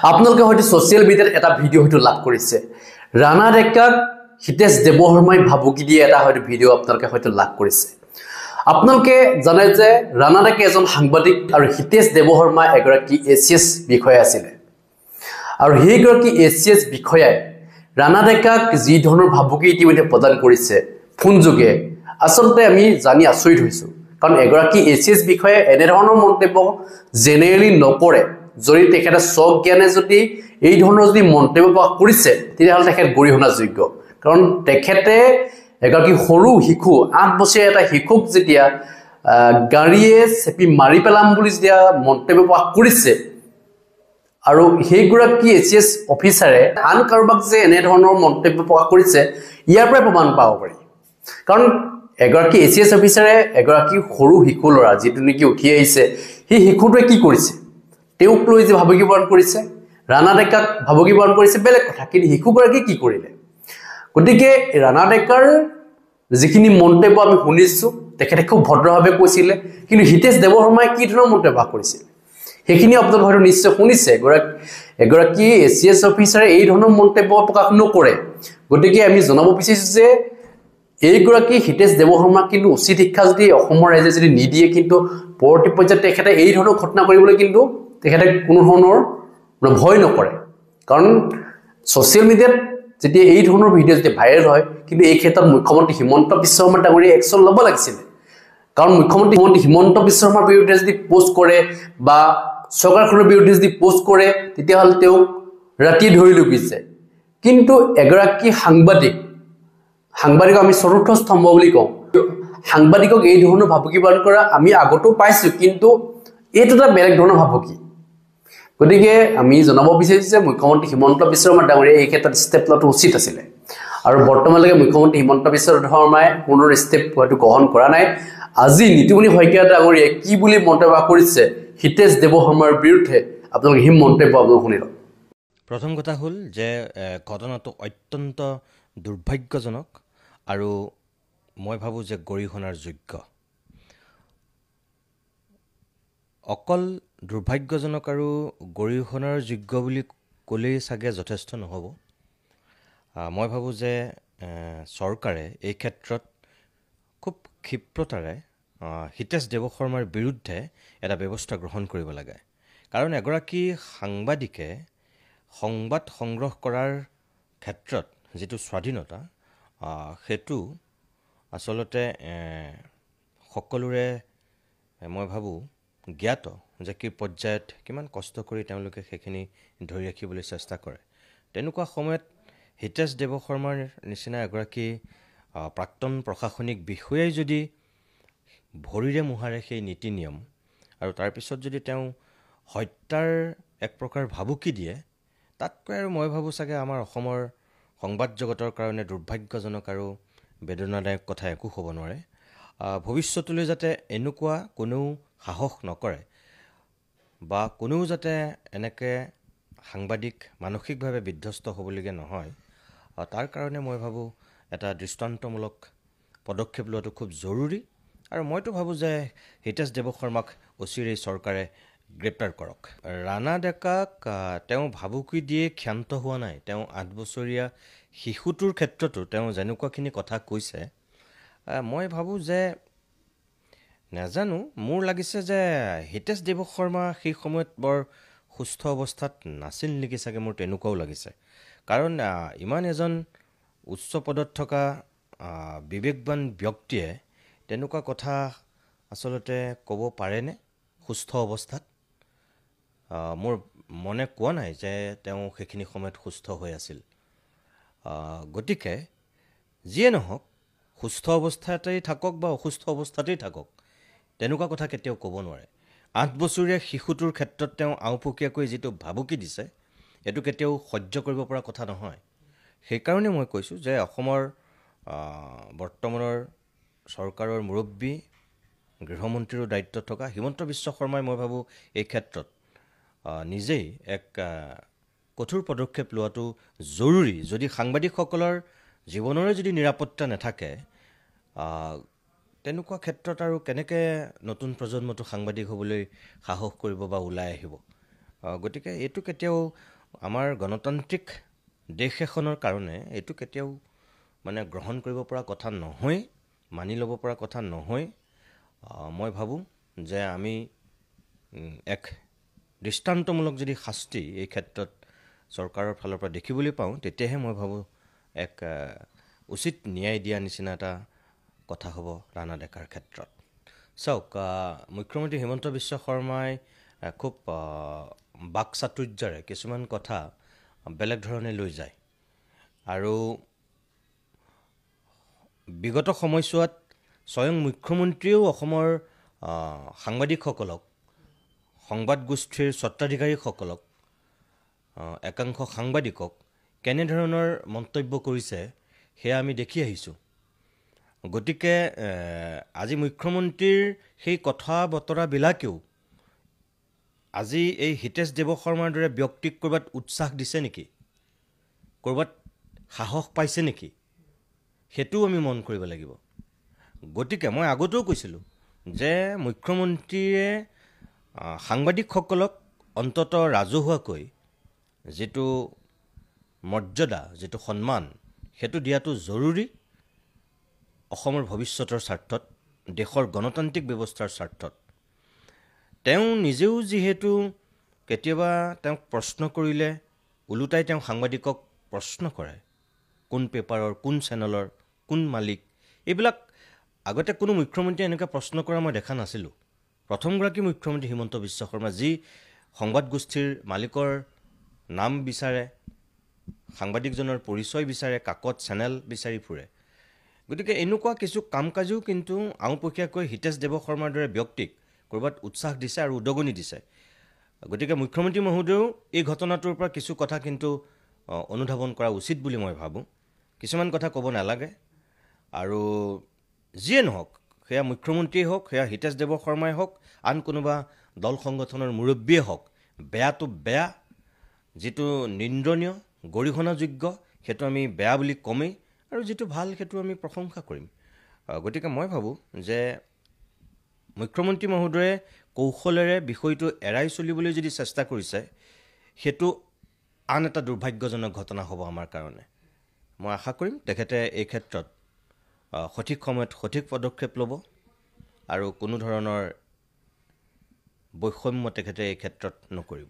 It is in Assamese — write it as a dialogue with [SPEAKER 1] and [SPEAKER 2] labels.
[SPEAKER 1] আপোনালোকে হয়তো সোশ্যাল মিডিয়াত এটা ভিডিও হয়তো লাভ কৰিছে ৰাণা ডেকাক হিতেশ দেৱশৰ্মাই ভাবুকি দিয়ে এটা হয়তো ভিডিও আপোনালোকে হয়তো লাভ কৰিছে আপোনালোকে জানে যে ৰাণা ডেকা এজন সাংবাদিক আৰু হিতেশ দেৱশৰ্মা এগৰাকী এছিএছ বিষয়া আছিল আৰু হেইগৰাকী এছিএছ বিষয়াই ৰাণা ডেকাক যি ধৰণৰ ভাবুকি ইতিমধ্যে প্ৰদান কৰিছে ফোন যোগে আসলতে আমি জানি আচৰিত হৈছো কাৰণ এগৰাকী এছিএছ বিষয়াই এনে ধৰণৰ মন্তব্য জেনেৰেলি নকৰে যদি তেখেতে সব জ্ঞানে যদি এই ধৰণৰ যদি মন্তব্য প্ৰকাশ কৰিছে তেতিয়াহ'লে তেখেত গৰিহণাযোগ্য কাৰণ তেখেতে এগৰাকী সৰু শিশু 8 বছৰীয়া এটা শিশুক যেতিয়া গাড়ীয়ে চেপি মাৰি পেলাম বুলি যেতিয়া মন্তব্য প্ৰকাশ কৰিছে আৰু হেইগৰাকী এছিএছ অফিচাৰে আন কাৰোবাক যে এনে ধৰণৰ মন্তব্য প্ৰকাশ কৰিছে ইয়াৰ পৰা প্ৰমাণ পাব পাৰি কাৰণ এগৰাকী এছিএছ অফিচাৰে এগৰাকী সৰু শিশু লৰা যেটো নেকি উঠি আহিছে হি শিশুটোৱে কি কৰিছে তেওঁক লৈ যে ভাবুকি প্ৰদান কৰিছে ৰাণা ডেকাক ভাবুকি প্ৰদান কৰিছে বেলেগ কথা কিন্তু শিশুগৰাকী কি কৰিলে গতিকে ৰাণা ডেকাৰ যিখিনি মন্তব্য আমি শুনিছো তেখেতে খুব ভদ্ৰভাৱে কৈছিলে কিন্তু হিতেশ দেৱশৰ্মাই কি ধৰণৰ মন্তব্য কৰিছিল হেখিনি আপোনালোকে হয়তো নিশ্চয় শুনিছে এগৰাকী এছিএছ অফিচাৰে এই ধৰণৰ মন্তব্য প্ৰকাশ নকৰে গতিকে আমি জনাব বিচাৰিছো যে এইগৰাকী হিতেশ দেৱশৰ্মা কিন্তু উচিত শিক্ষা যদি অসমৰ ৰাইজে যদি নিদিয়ে কিন্তু পৰৱৰ্তী পৰ্যায়ত তেখেতে এই ধৰণৰ ঘটনা কৰিবলৈ কিন্তু তেখেতে কোনো ধৰণৰ ভয় নকৰে কাৰণ সোশ্যাল মিডিয়াত যেতিয়া এই ধৰণৰ ভিডিও যেতিয়া ভাইৰেল হয় কিন্তু এই ক্ষেত্ৰত মুখ্যমন্ত্ৰী হিমন্ত বিশ্ব শৰ্মা ডাঙৰীয়াই একচন ল'ব লাগিছিল কাৰণ মুখ্যমন্ত্ৰী হিমন্ত বিশ্ব শৰ্মাৰ বিৰুদ্ধে যদি পোষ্ট কৰে বা চৰকাৰখনৰ বিৰুদ্ধে যদি পোষ্ট কৰে তেতিয়াহ'লে তেওঁ ৰাতি ধৰি লুকিছে কিন্তু এগৰাকী সাংবাদিক আমি চতুৰ্থ স্তম্ভ বুলি কওঁ সাংবাদিকক এই ধৰণৰ ভাবুকি প্ৰদান কৰা আমি আগতো পাইছো কিন্তু এইটো এটা বেলেগ ধৰণৰ ভাবুকি গতিকে আমি জনাব বিচাৰিছো যে মুখ্যমন্ত্ৰী হিমন্ত বিশ্ব শৰ্মা ডাঙৰীয়াই এই ক্ষেত্ৰত ষ্টেপ লোৱাটো উচিত আছিল আৰু বৰ্তমানলৈকে মুখ্যমন্ত্ৰী হিমন্ত বিশ্ব শৰ্মাই কোনো ষ্টেপ হয়তো গ্ৰহণ কৰা নাই আজি নীতিমণি শইকীয়া ডাঙৰীয়াই কি বুলি মন্তব্য কৰিছে হিতেশ দেৱশৰ্মাৰ বিৰুদ্ধে আপোনালোকে হিম মন্তব্য আপোনালোকে শুনিল
[SPEAKER 2] প্ৰথম কথা হ'ল যে ঘটনাটো অত্যন্ত দুৰ্ভাগ্যজনক আৰু মই ভাবো যে গৰিহণাৰ যোগ্য অকল দুৰ্ভাগ্যজনক আৰু গৰিহণাৰ যোগ্য বুলি ক'লেই চাগে যথেষ্ট নহ'ব মই ভাবো যে চৰকাৰে এই ক্ষেত্ৰত খুব ক্ষিপ্ৰতাৰে হিতেশ দেৱশৰ্মাৰ বিৰুদ্ধে এটা ব্যৱস্থা গ্ৰহণ কৰিব লাগে কাৰণ এগৰাকী সাংবাদিকে সংবাদ সংগ্ৰহ কৰাৰ ক্ষেত্ৰত যেটো স্বাধীনতা হেতু আসলতে সকলোৰে মই ভাবো জ্ঞাত যে কি পৰ্যায়ত কিমান কষ্ট কৰি তেওঁলোকে সেইখিনি ধৰি ৰাখিবলৈ চেষ্টা কৰে তেনেকুৱা সময়ত হিতেশ দেৱশৰ্মাৰ নিচিনা এগৰাকী প্ৰাক্তন প্ৰশাসনিক বিষয়াই যদি ভৰিৰে মুহাৰে সেই নীতি নিয়ম আৰু তাৰ পিছত যদি তেওঁ হত্যাৰ এক প্ৰকাৰ ভাবুকি দিয়ে তাতকৈ আৰু মই ভাবো চাগে আমাৰ অসমৰ সংবাদ জগতৰ কাৰণে দুৰ্ভাগ্যজনক আৰু বেদনাদায়ক কথা একো হ'ব নোৱাৰে ভৱিষ্যতলৈ যাতে এনেকুৱা কোনো সাহস নকৰে বা কোনো যাতে এনেকে সাংবাদিক মানসিকভাৱে বিধ্বস্ত হ'বলগীয়া নহয় তাৰ কাৰণে মই ভাবো এটা দৃষ্টান্তমূলক পদক্ষেপ লোৱাটো খুব জৰুৰী আৰু মইতো ভাবো যে হিতেশ দেৱশৰ্মাক অচিৰেই চৰকাৰে গ্ৰেপ্তাৰ কৰক ৰাণা ডেকাক তেওঁ ভাবুকি দিয়ে ক্ষান্ত হোৱা নাই তেওঁ 8 বছৰীয়া শিশুটোৰ ক্ষেত্ৰতো তেওঁ যেনেকুৱাখিনি কথা কৈছে মই ভাবো যে নাজানো মোৰ লাগিছে যে হিতেশ দেৱশৰ্মা সেই সময়ত বৰ সুস্থ অৱস্থাত নাছিল নেকি চাগে মোৰ তেনেকুৱাও লাগিছে কাৰণ ইমান এজন উচ্চ পদত থকা বিবেকবান ব্যক্তিয়ে তেনেকুৱা কথা আসলতে ক'ব পাৰেনে সুস্থ অৱস্থাত মোৰ মনে কোৱা নাই যে তেওঁ সেইখিনি সময়ত সুস্থ হৈ আছিল গতিকে যিয়ে নহওক সুস্থ অৱস্থাতেই থাকক বা অসুস্থ অৱস্থাতেই থাকক তেনেকুৱা কথা কেতিয়াও ক'ব নোৱাৰে 8 বছৰীয়া শিশুটোৰ ক্ষেত্ৰত তেওঁ আওপকীয়াকৈ যেটো ভাবুকি দিছে এটো কেতিয়াও সহ্য কৰিব পৰা কথা নহয় সেইকাৰণে মই কৈছো যে অসমৰ বৰ্তমানৰ চৰকাৰৰ মুৰব্বী গৃহমন্ত্ৰীৰ দায়িত্বত থকা হিমন্ত বিশ্ব শৰ্মাই মই ভাবো এই ক্ষেত্ৰত নিজেই এক কঠোৰ পদক্ষেপ লোৱাটো জৰুৰী যদি সাংবাদিকসকলৰ জীৱনৰে যদি নিৰাপত্তা নাথাকে তেনেকুৱা ক্ষেত্ৰত আৰু কেনেকৈ নতুন প্ৰজন্মটো সাংবাদিক হ'বলৈ সাহস কৰিব বা ওলাই আহিব গতিকে এইটো কেতিয়াও আমাৰ গণতান্ত্ৰিক দেশ এখনৰ কাৰণে এইটো কেতিয়াও মানে গ্ৰহণ কৰিব পৰা কথা নহয়, মানি ল'ব পৰা কথা নহয়। মই ভাবোঁ যে আমি এক দৃষ্টান্তমূলক যদি শাস্তি এই ক্ষেত্ৰত চৰকাৰৰ ফালৰ পৰা দেখিবলৈ পাওঁ, তেতিয়াহে মই ভাবোঁ এক উচিত ন্যায় দিয়া নিচিনা এটা কথা হ'ব ৰাণা ডেকাৰ ক্ষেত্ৰত। চাওক, মুখ্যমন্ত্ৰী হিমন্ত বিশ্ব শৰ্মাই খুব বাকচাতুৰ্যৰে কিছুমান কথা বেলেগ ধৰণে লৈ যায়, আৰু বিগত সময়ছোৱাত স্বয়ং মুখ্যমন্ত্ৰীয়েও অসমৰ সাংবাদিকসকলক, সংবাদ গোষ্ঠীৰ স্বত্বাধিকাৰীসকলক, একাংশ সাংবাদিকক কেনেধৰণৰ মন্তব্য কৰিছে সেয়া আমি দেখি আহিছোঁ। গতিকে আজি মুখ্যমন্ত্ৰীৰ সেই কথা বতৰাবিলাকেও আজি এই হিতেশ দেৱ শৰ্মাৰ দৰে ব্যক্তিক ক'ৰবাত উৎসাহ দিছে নেকি, ক'ৰবাত সাহস পাইছে নেকি, সেইটোও আমি মন কৰিব লাগিব। গতিকে মই আগতেও কৈছিলোঁ যে মুখ্যমন্ত্ৰীয়ে সাংবাদিকসকলক অন্তত ৰাজহুৱাকৈ যিটো মৰ্যাদা, যিটো সন্মান, সেইটো দিয়াটো জৰুৰী অসমৰ ভৱিষ্যতৰ স্বাৰ্থত, দেশৰ গণতান্ত্ৰিক ব্যৱস্থাৰ স্বাৰ্থত। তেওঁ নিজেও যিহেতু কেতিয়াবা তেওঁক প্ৰশ্ন কৰিলে ওলোটাই তেওঁ সাংবাদিকক প্ৰশ্ন কৰে, কোন পেপাৰৰ, কোন চেনেলৰ, কোন মালিক, এইবিলাক আগতে কোনো মুখ্যমন্ত্ৰীয়ে এনেকৈ প্ৰশ্ন কৰা মই দেখা নাছিলোঁ। প্ৰথমগৰাকী মুখ্যমন্ত্ৰী হিমন্ত বিশ্ব শৰ্মা, যি সংবাদ গোষ্ঠীৰ মালিকৰ নাম বিচাৰে, সাংবাদিকজনৰ পৰিচয় বিচাৰে, কাকত চেনেল বিচাৰি ফুৰে। গতিকে এনেকুৱা কিছু কাম কাজেও কিন্তু আওপকীয়াকৈ হিতেশ দেৱ শৰ্মাৰ দৰে ব্যক্তিক ক'ৰবাত উৎসাহ দিছে আৰু উদগনি দিছে। গতিকে মুখ্যমন্ত্ৰী মহোদয়েও এই ঘটনাটোৰ পৰা কিছু কথা কিন্তু অনুধাৱন কৰা উচিত বুলি মই ভাবোঁ। কিছুমান কথা ক'ব নালাগে, আৰু যিয়ে নহওক, সেয়া মুখ্যমন্ত্ৰীয়ে হওক, সেয়া হিতেশ দেৱ শৰ্মাই হওক, আন কোনোবা দল সংগঠনৰ মুৰব্বীয়ে হওক, বেয়াটো বেয়া, যিটো নিন্দনীয়, গৰিহণাযোগ্য, সেইটো আমি বেয়া বুলি ক'মেই, আৰু যিটো ভাল সেইটো আমি প্ৰশংসা কৰিম। গতিকে মই ভাবোঁ যে মুখ্যমন্ত্ৰী মহোদয়ে কৌশলেৰে বিষয়টো এৰাই চলিবলৈ যদি চেষ্টা কৰিছে, সেইটো আন এটা দুৰ্ভাগ্যজনক ঘটনা হ'ব আমাৰ কাৰণে। মই আশা কৰিম তেখেতে এই ক্ষেত্ৰত সঠিক সময়ত সঠিক পদক্ষেপ ল'ব, আৰু কোনো ধৰণৰ বৈষম্য তেখেতে এই ক্ষেত্ৰত নকৰিব।